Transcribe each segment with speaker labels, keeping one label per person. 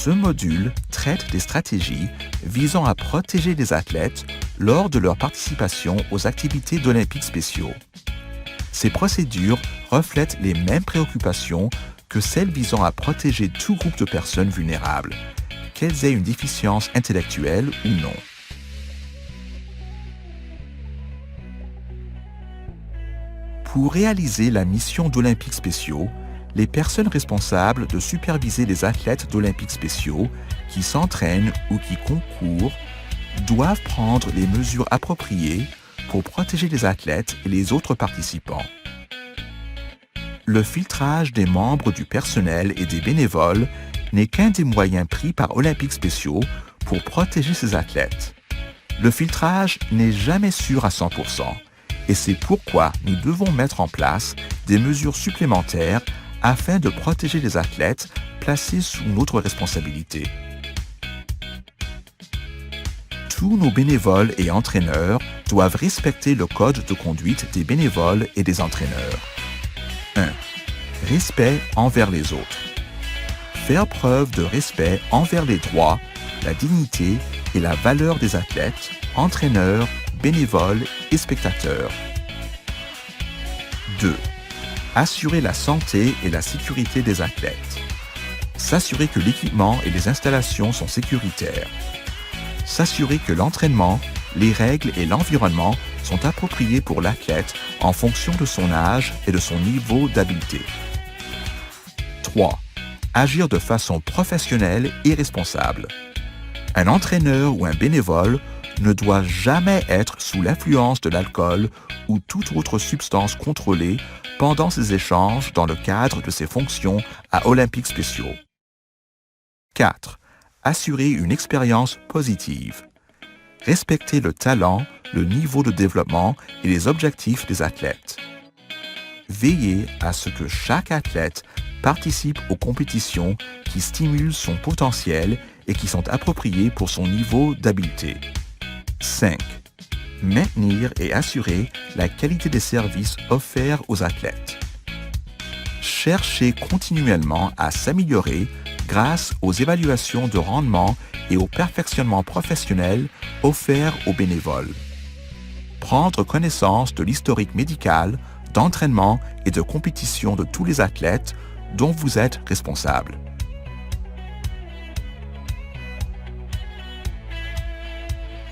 Speaker 1: Ce module traite des stratégies visant à protéger les athlètes lors de leur participation aux activités d'Olympiques spéciaux. Ces procédures reflètent les mêmes préoccupations que celles visant à protéger tout groupe de personnes vulnérables, qu'elles aient une déficience intellectuelle ou non. Pour réaliser la mission d'Olympiques spéciaux, les personnes responsables de superviser les athlètes d'Olympiques spéciaux qui s'entraînent ou qui concourent doivent prendre les mesures appropriées pour protéger les athlètes et les autres participants. Le filtrage des membres du personnel et des bénévoles n'est qu'un des moyens pris par Olympiques spéciaux pour protéger ces athlètes. Le filtrage n'est jamais sûr à 100%, et c'est pourquoi nous devons mettre en place des mesures supplémentaires afin de protéger les athlètes placés sous notre responsabilité. Tous nos bénévoles et entraîneurs doivent respecter le code de conduite des bénévoles et des entraîneurs. 1. Respect envers les autres. Faire preuve de respect envers les droits, la dignité et la valeur des athlètes, entraîneurs, bénévoles et spectateurs. 2. Assurer la santé et la sécurité des athlètes. S'assurer que l'équipement et les installations sont sécuritaires. S'assurer que l'entraînement, les règles et l'environnement sont appropriés pour l'athlète en fonction de son âge et de son niveau d'habileté. 3. Agir de façon professionnelle et responsable. Un entraîneur ou un bénévole ne doit jamais être sous l'influence de l'alcool ou toute autre substance contrôlée pendant ses échanges dans le cadre de ses fonctions à Olympiques spéciaux. 4. Assurer une expérience positive. Respecter le talent, le niveau de développement et les objectifs des athlètes. Veiller à ce que chaque athlète participe aux compétitions qui stimulent son potentiel et qui sont appropriées pour son niveau d'habileté. 5. Maintenir et assurer la qualité des services offerts aux athlètes. Chercher continuellement à s'améliorer grâce aux évaluations de rendement et au perfectionnement professionnel offert aux bénévoles. Prendre connaissance de l'historique médical, d'entraînement et de compétition de tous les athlètes dont vous êtes responsable.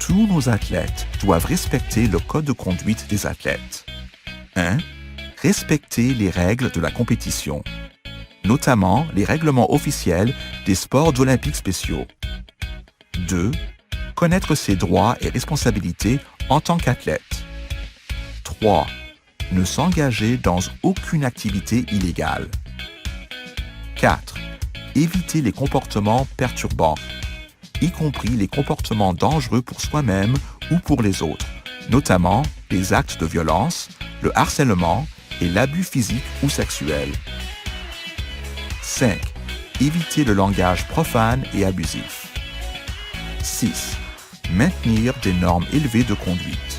Speaker 1: Tous nos athlètes doivent respecter le code de conduite des athlètes. 1. Respecter les règles de la compétition, notamment les règlements officiels des sports olympiques spéciaux. 2. Connaître ses droits et responsabilités en tant qu'athlète. 3. Ne s'engager dans aucune activité illégale. 4. Éviter les comportements perturbants, y compris les comportements dangereux pour soi-même ou pour les autres, notamment les actes de violence, le harcèlement et l'abus physique ou sexuel. 5. Éviter le langage profane et abusif. 6. Maintenir des normes élevées de conduite,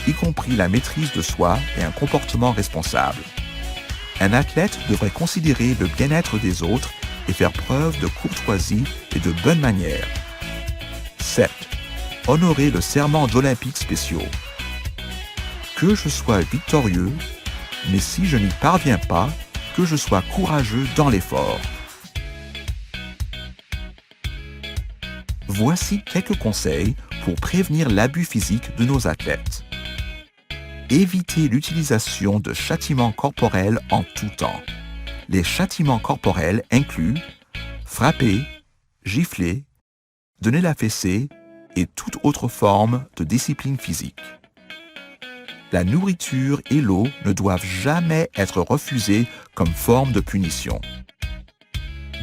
Speaker 1: y compris la maîtrise de soi et un comportement responsable. Un athlète devrait considérer le bien-être des autres et faire preuve de courtoisie et de bonnes manières. 7. Honorer le serment d'Olympiques spéciaux. Que je sois victorieux, mais si je n'y parviens pas, que je sois courageux dans l'effort. Voici quelques conseils pour prévenir l'abus physique de nos athlètes. Éviter l'utilisation de châtiments corporels en tout temps. Les châtiments corporels incluent frapper, gifler, donner la fessée et toute autre forme de discipline physique. La nourriture et l'eau ne doivent jamais être refusées comme forme de punition.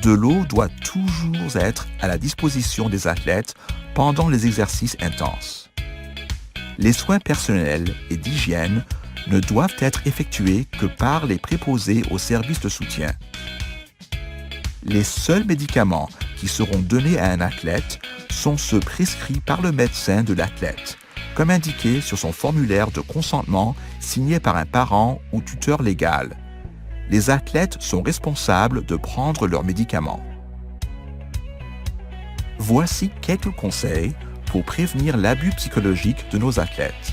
Speaker 1: De l'eau doit toujours être à la disposition des athlètes pendant les exercices intenses. Les soins personnels et d'hygiène ne doivent être effectués que par les préposés aux services de soutien. Les seuls médicaments qui seront donnés à un athlète sont ceux prescrits par le médecin de l'athlète, comme indiqué sur son formulaire de consentement signé par un parent ou tuteur légal. Les athlètes sont responsables de prendre leurs médicaments. Voici quelques conseils pour prévenir l'abus psychologique de nos athlètes.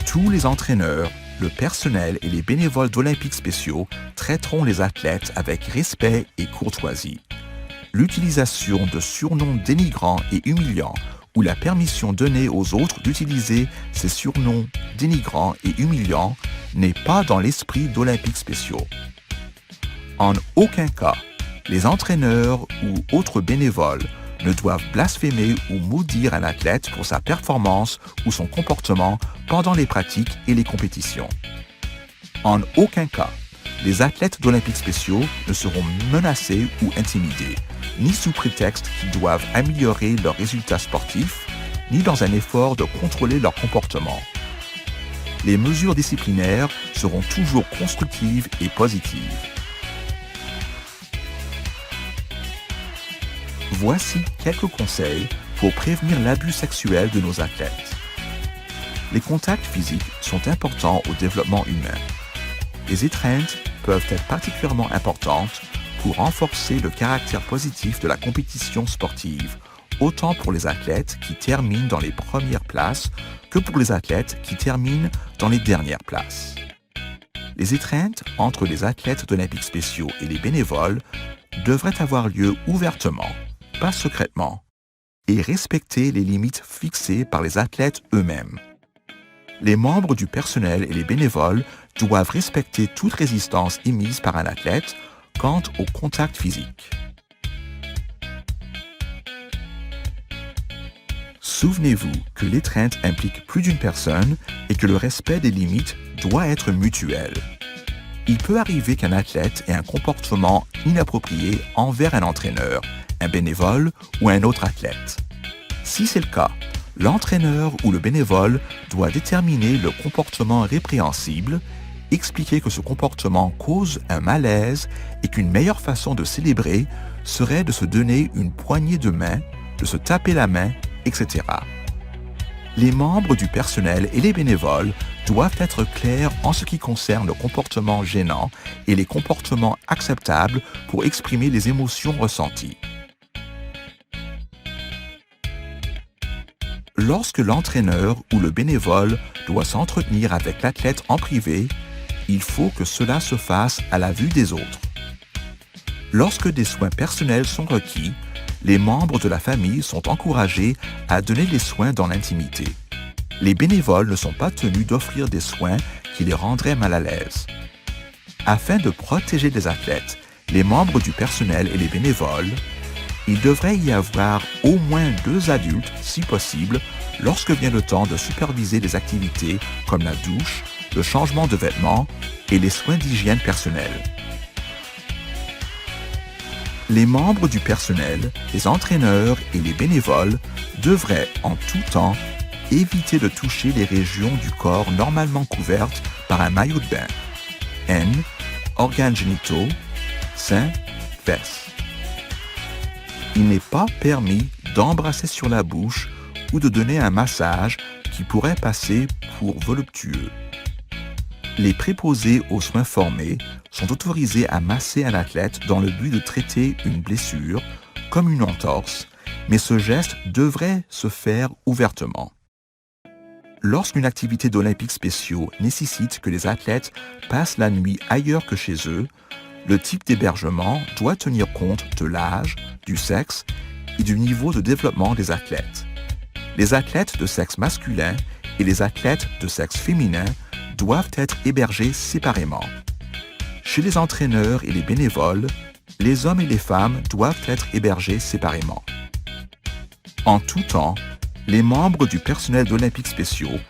Speaker 1: Tous les entraîneurs, le personnel et les bénévoles d'Olympiques spéciaux traiteront les athlètes avec respect et courtoisie. L'utilisation de surnoms dénigrants et humiliants ou la permission donnée aux autres d'utiliser ces surnoms dénigrants et humiliants n'est pas dans l'esprit d'Olympiques spéciaux. En aucun cas, les entraîneurs ou autres bénévoles ne doivent blasphémer ou maudire un athlète pour sa performance ou son comportement pendant les pratiques et les compétitions. En aucun cas, les athlètes d'Olympiques spéciaux ne seront menacés ou intimidés, ni sous prétexte qu'ils doivent améliorer leurs résultats sportifs, ni dans un effort de contrôler leur comportement. Les mesures disciplinaires seront toujours constructives et positives. Voici quelques conseils pour prévenir l'abus sexuel de nos athlètes. Les contacts physiques sont importants au développement humain. Les étreintes peuvent être particulièrement importantes pour renforcer le caractère positif de la compétition sportive, autant pour les athlètes qui terminent dans les premières places que pour les athlètes qui terminent dans les dernières places. Les étreintes entre les athlètes d'Olympiques spéciaux et les bénévoles devraient avoir lieu ouvertement, pas secrètement, et respecter les limites fixées par les athlètes eux-mêmes. Les membres du personnel et les bénévoles doivent respecter toute résistance émise par un athlète quant au contact physique. Souvenez-vous que l'étreinte implique plus d'une personne et que le respect des limites doit être mutuel. Il peut arriver qu'un athlète ait un comportement inapproprié envers un entraîneur, un bénévole ou un autre athlète. Si c'est le cas, l'entraîneur ou le bénévole doit déterminer le comportement répréhensible, expliquer que ce comportement cause un malaise et qu'une meilleure façon de célébrer serait de se donner une poignée de main, de se taper la main, etc. Les membres du personnel et les bénévoles doivent être clairs en ce qui concerne le comportement gênant et les comportements acceptables pour exprimer les émotions ressenties. Lorsque l'entraîneur ou le bénévole doit s'entretenir avec l'athlète en privé, il faut que cela se fasse à la vue des autres. Lorsque des soins personnels sont requis, les membres de la famille sont encouragés à donner les soins dans l'intimité. Les bénévoles ne sont pas tenus d'offrir des soins qui les rendraient mal à l'aise. Afin de protéger les athlètes, les membres du personnel et les bénévoles, il devrait y avoir au moins 2 adultes, si possible, lorsque vient le temps de superviser les activités comme la douche, le changement de vêtements et les soins d'hygiène personnelle. Les membres du personnel, les entraîneurs et les bénévoles devraient en tout temps éviter de toucher les régions du corps normalement couvertes par un maillot de bain, haine, organes génitaux, seins, fesses. Il n'est pas permis d'embrasser sur la bouche ou de donner un massage qui pourrait passer pour voluptueux. Les préposés aux soins formés sont autorisés à masser un athlète dans le but de traiter une blessure, comme une entorse, mais ce geste devrait se faire ouvertement. Lorsqu'une activité d'Olympiques spéciaux nécessite que les athlètes passent la nuit ailleurs que chez eux, le type d'hébergement doit tenir compte de l'âge, du sexe et du niveau de développement des athlètes. Les athlètes de sexe masculin et les athlètes de sexe féminin doivent être hébergés séparément. Chez les entraîneurs et les bénévoles, les hommes et les femmes doivent être hébergés séparément. En tout temps, les membres du personnel d'Olympiques spéciaux,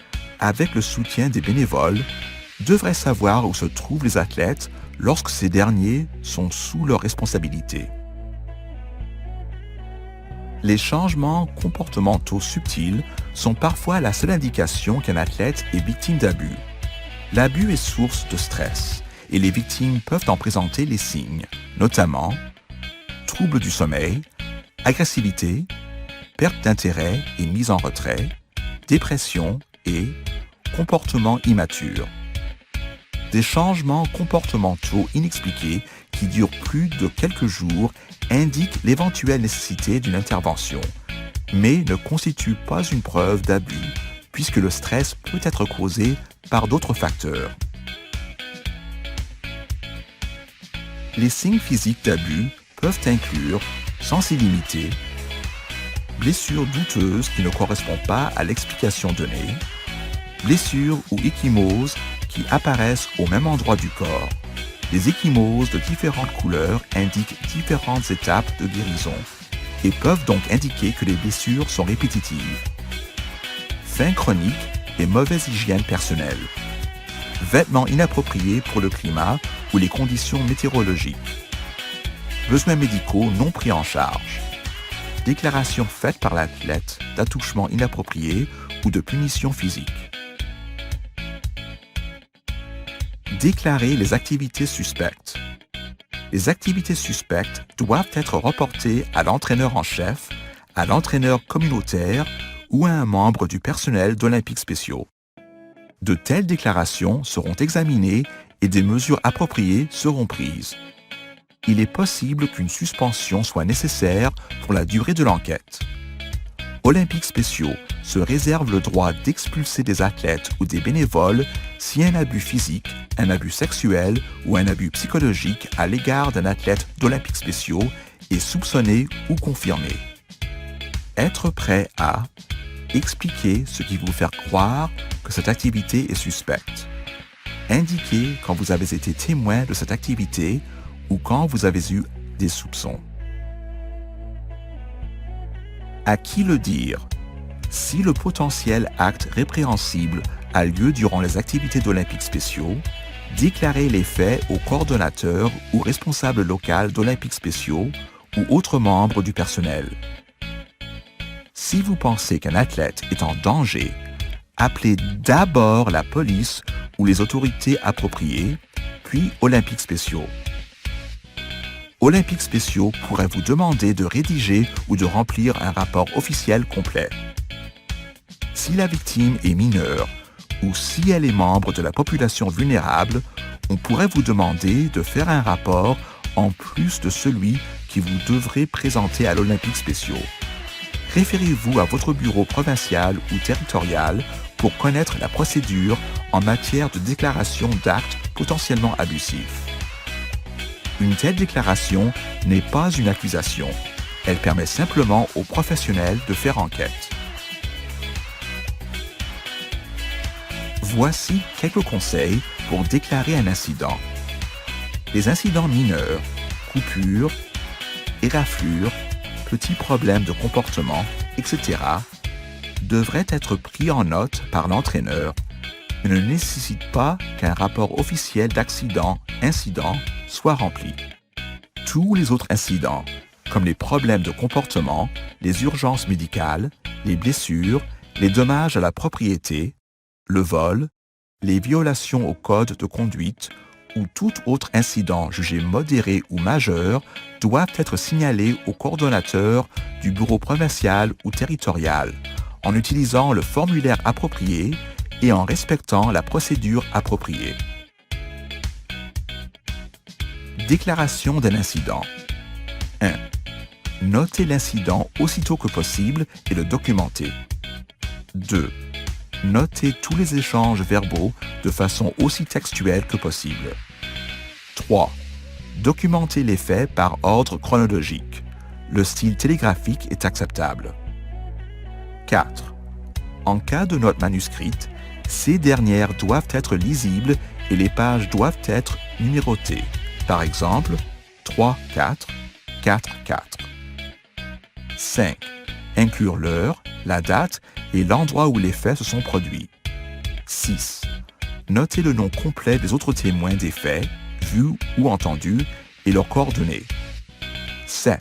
Speaker 1: avec le soutien des bénévoles, devraient savoir où se trouvent les athlètes lorsque ces derniers sont sous leur responsabilité. Les changements comportementaux subtils sont parfois la seule indication qu'un athlète est victime d'abus. L'abus est source de stress et les victimes peuvent en présenter les signes, notamment troubles du sommeil, agressivité, perte d'intérêt et mise en retrait, dépression et comportement immature. Des changements comportementaux inexpliqués qui durent plus de quelques jours indiquent l'éventuelle nécessité d'une intervention, mais ne constituent pas une preuve d'abus, puisque le stress peut être causé par d'autres facteurs. Les signes physiques d'abus peuvent inclure, sans s'y limiter, blessures douteuses qui ne correspondent pas à l'explication donnée, blessures ou ecchymoses qui apparaissent au même endroit du corps. Les ecchymoses de différentes couleurs indiquent différentes étapes de guérison et peuvent donc indiquer que les blessures sont répétitives. Faim chronique et mauvaise hygiène personnelle. Vêtements inappropriés pour le climat ou les conditions météorologiques. Besoins médicaux non pris en charge. Déclaration faite par l'athlète d'attouchements inappropriés ou de punitions physiques. Déclarer les activités suspectes. Les activités suspectes doivent être reportées à l'entraîneur en chef, à l'entraîneur communautaire ou à un membre du personnel d'Olympiques spéciaux. De telles déclarations seront examinées et des mesures appropriées seront prises. Il est possible qu'une suspension soit nécessaire pour la durée de l'enquête. Olympiques spéciaux se réservent le droit d'expulser des athlètes ou des bénévoles si un abus physique, un abus sexuel ou un abus psychologique à l'égard d'un athlète d'Olympiques spéciaux est soupçonné ou confirmé. Être prêt à expliquer ce qui vous fait croire que cette activité est suspecte. Indiquer quand vous avez été témoin de cette activité ou quand vous avez eu des soupçons. À qui le dire? Si le potentiel acte répréhensible a lieu durant les activités d'Olympiques spéciaux, déclarez les faits au coordonnateur ou responsable local d'Olympiques spéciaux ou autres membres du personnel. Si vous pensez qu'un athlète est en danger, appelez d'abord la police ou les autorités appropriées, puis Olympiques spéciaux. Olympiques spéciaux pourrait vous demander de rédiger ou de remplir un rapport officiel complet. Si la victime est mineure ou si elle est membre de la population vulnérable, on pourrait vous demander de faire un rapport en plus de celui que vous devrez présenter à l'Olympiques spéciaux. Référez-vous à votre bureau provincial ou territorial pour connaître la procédure en matière de déclaration d'actes potentiellement abusifs. Une telle déclaration n'est pas une accusation. Elle permet simplement aux professionnels de faire enquête. Voici quelques conseils pour déclarer un incident. Les incidents mineurs, coupures, éraflures, petits problèmes de comportement, etc., devraient être pris en note par l'entraîneur, mais ne nécessitent pas qu'un rapport officiel d'accident-incident soit rempli. Tous les autres incidents, comme les problèmes de comportement, les urgences médicales, les blessures, les dommages à la propriété, le vol, les violations au code de conduite ou tout autre incident jugé modéré ou majeur doivent être signalés au coordonnateur du bureau provincial ou territorial en utilisant le formulaire approprié et en respectant la procédure appropriée. Déclaration d'un incident. 1. Notez l'incident aussitôt que possible et le documenter. 2. Notez tous les échanges verbaux de façon aussi textuelle que possible. 3. Documentez les faits par ordre chronologique. Le style télégraphique est acceptable. 4. En cas de notes manuscrites, ces dernières doivent être lisibles et les pages doivent être numérotées. Par exemple, 3, 4, 4, 4. 5. Inclure l'heure, la date et l'endroit où les faits se sont produits. 6. Notez le nom complet des autres témoins des faits, vus ou entendus, et leurs coordonnées. 7.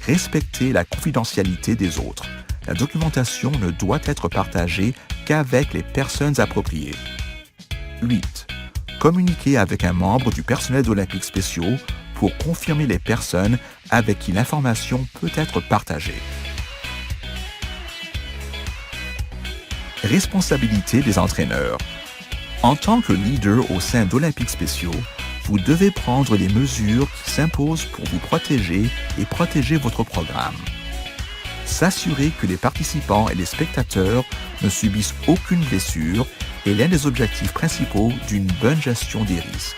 Speaker 1: Respectez la confidentialité des autres. La documentation ne doit être partagée qu'avec les personnes appropriées. 8. Communiquez avec un membre du personnel d'Olympiques spéciaux pour confirmer les personnes avec qui l'information peut être partagée. Responsabilité des entraîneurs. En tant que leader au sein d'Olympiques spéciaux, vous devez prendre les mesures qui s'imposent pour vous protéger et protéger votre programme. S'assurer que les participants et les spectateurs ne subissent aucune blessure est l'un des objectifs principaux d'une bonne gestion des risques.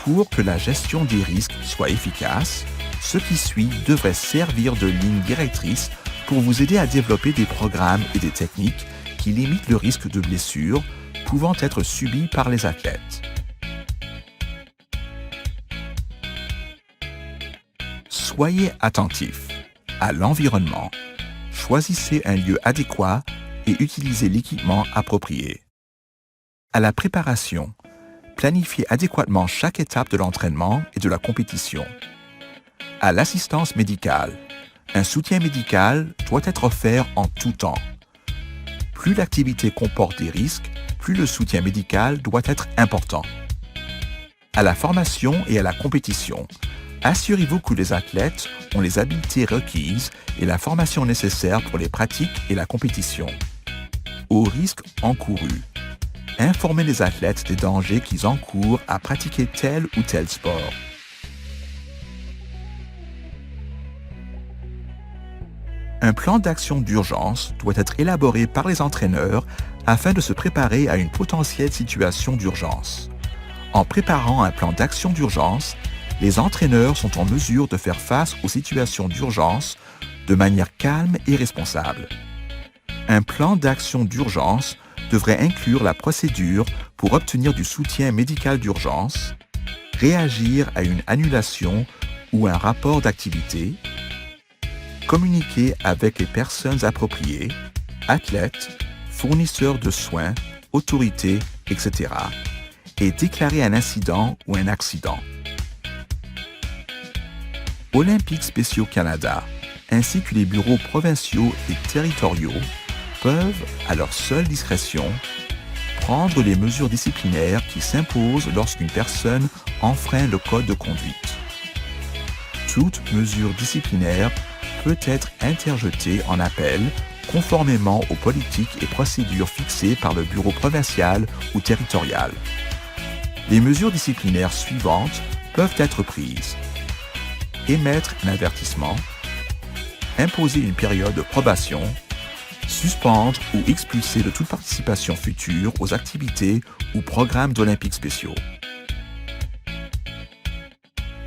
Speaker 1: Pour que la gestion des risques soit efficace, ce qui suit devrait servir de ligne directrice pour vous aider à développer des programmes et des techniques qui limitent le risque de blessure pouvant être subi par les athlètes. Soyez attentif à l'environnement. Choisissez un lieu adéquat et utilisez l'équipement approprié. À la préparation, planifiez adéquatement chaque étape de l'entraînement et de la compétition. À l'assistance médicale, un soutien médical doit être offert en tout temps. Plus l'activité comporte des risques, plus le soutien médical doit être important. À la formation et à la compétition, assurez-vous que les athlètes ont les habiletés requises et la formation nécessaire pour les pratiques et la compétition. Aux risques encourus, informez les athlètes des dangers qu'ils encourent à pratiquer tel ou tel sport. Un plan d'action d'urgence doit être élaboré par les entraîneurs afin de se préparer à une potentielle situation d'urgence. En préparant un plan d'action d'urgence, les entraîneurs sont en mesure de faire face aux situations d'urgence de manière calme et responsable. Un plan d'action d'urgence devrait inclure la procédure pour obtenir du soutien médical d'urgence, réagir à une annulation ou un rapport d'activité, communiquer avec les personnes appropriées, athlètes, fournisseurs de soins, autorités, etc., et déclarer un incident ou un accident. Olympiques spéciaux Canada, ainsi que les bureaux provinciaux et territoriaux, peuvent, à leur seule discrétion, prendre les mesures disciplinaires qui s'imposent lorsqu'une personne enfreint le code de conduite. Toute mesure disciplinaire peut être interjetée en appel conformément aux politiques et procédures fixées par le bureau provincial ou territorial. Les mesures disciplinaires suivantes peuvent être prises: émettre un avertissement, imposer une période de probation, suspendre ou expulser de toute participation future aux activités ou programmes d'Olympiques spéciaux.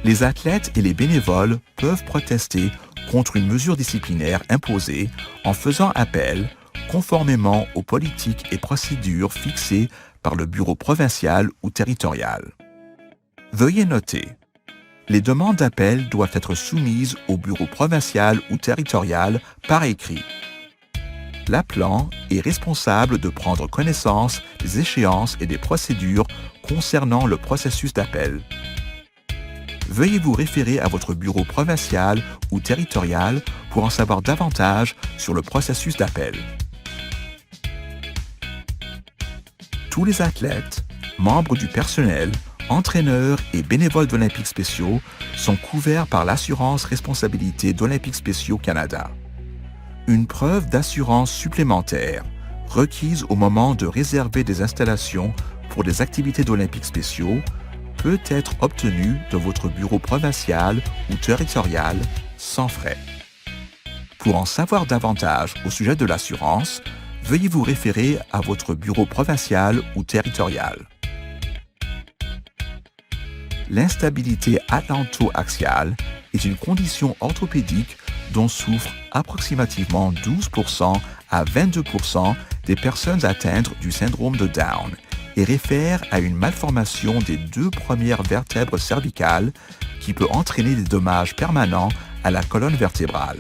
Speaker 1: Les athlètes et les bénévoles peuvent protester contre une mesure disciplinaire imposée en faisant appel conformément aux politiques et procédures fixées par le bureau provincial ou territorial. Veuillez noter: les demandes d'appel doivent être soumises au bureau provincial ou territorial par écrit. L'appelant est responsable de prendre connaissance des échéances et des procédures concernant le processus d'appel. Veuillez vous référer à votre bureau provincial ou territorial pour en savoir davantage sur le processus d'appel. Tous les athlètes, membres du personnel, entraîneurs et bénévoles d'Olympiques spéciaux sont couverts par l'assurance responsabilité d'Olympiques spéciaux Canada. Une preuve d'assurance supplémentaire, requise au moment de réserver des installations pour des activités d'Olympiques spéciaux, peut être obtenue de votre bureau provincial ou territorial sans frais. Pour en savoir davantage au sujet de l'assurance, veuillez vous référer à votre bureau provincial ou territorial. L'instabilité atlanto-axiale est une condition orthopédique dont souffrent approximativement 12% à 22% des personnes atteintes du syndrome de Down et réfère à une malformation des deux premières vertèbres cervicales qui peut entraîner des dommages permanents à la colonne vertébrale.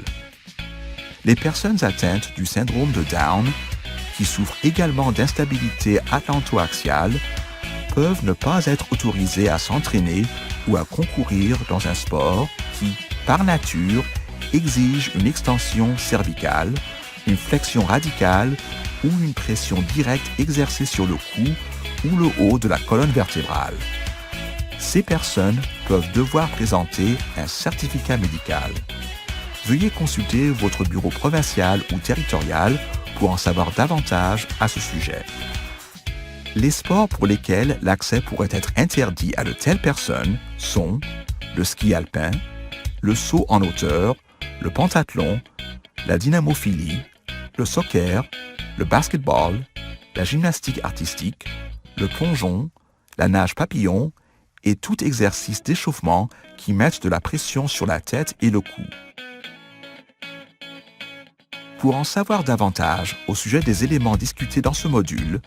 Speaker 1: Les personnes atteintes du syndrome de Down, qui souffrent également d'instabilité atlanto-axiale, peuvent ne pas être autorisées à s'entraîner ou à concourir dans un sport qui, par nature, exige une extension cervicale, une flexion radicale ou une pression directe exercée sur le cou ou le haut de la colonne vertébrale. Ces personnes peuvent devoir présenter un certificat médical. Veuillez consulter votre bureau provincial ou territorial pour en savoir davantage à ce sujet. Les sports pour lesquels l'accès pourrait être interdit à de telles personnes sont le ski alpin, le saut en hauteur, le pentathlon, la dynamophilie, le soccer, le basketball, la gymnastique artistique, le plongeon, la nage papillon et tout exercice d'échauffement qui mette de la pression sur la tête et le cou. Pour en savoir davantage au sujet des éléments discutés dans ce module,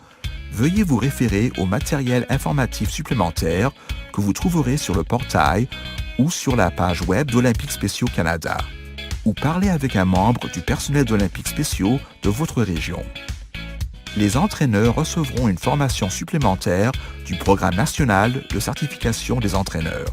Speaker 1: veuillez vous référer au matériel informatif supplémentaire que vous trouverez sur le portail ou sur la page web d'Olympiques Spéciaux Canada, ou parlez avec un membre du personnel d'Olympiques Spéciaux de votre région. Les entraîneurs recevront une formation supplémentaire du Programme national de certification des entraîneurs.